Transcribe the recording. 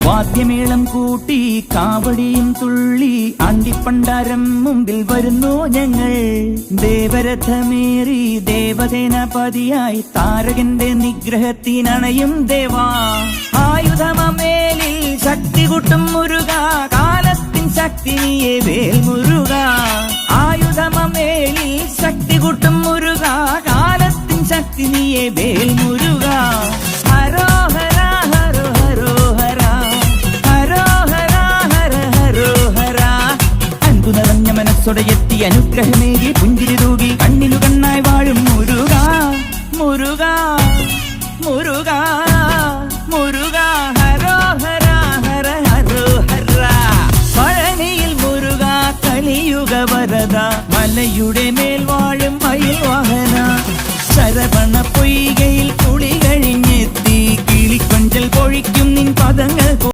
വാദ്യമേളം കൂട്ടി കാവടിയും തുള്ളി ആണ്ടിപ്പണ്ടാരം മുമ്പിൽ വരുന്നു ഞങ്ങൾ. ദേവരഥമേറി ദേവസേനാപതിയായി താരകന്റെ നിഗ്രഹത്തിനണയും ദേവാ. ആയുധമേലിൽ ശക്തി കൂട്ടും മുരുക, കാലത്തിൻ ശക്തി നീയെ വേൽ മുരുക. ആയുധമേലിൽ ശക്തി കൂട്ടും മുരുക, കാലത്തിൻ ശക്തി നീയെ വേൽ മുരുക. ഹരോഹര ഹരോ ഹരോഹര, ഹരോഹര ഹര ഹരോഹര. അൻപു നിറഞ്ഞ മനസ്സോടെ എത്തി അനുഗ്രഹമേകി പുഞ്ചിരി തൂകി കണ്ണിനു കണ്ണായി വാഴും മുരുക. മുരുക മുരുക മുരുക, ഹരോഹര ഹര ഹരോഹര. പഴനിയിൽ മുരുക കലിയുഗ വരദ, മലയുടെ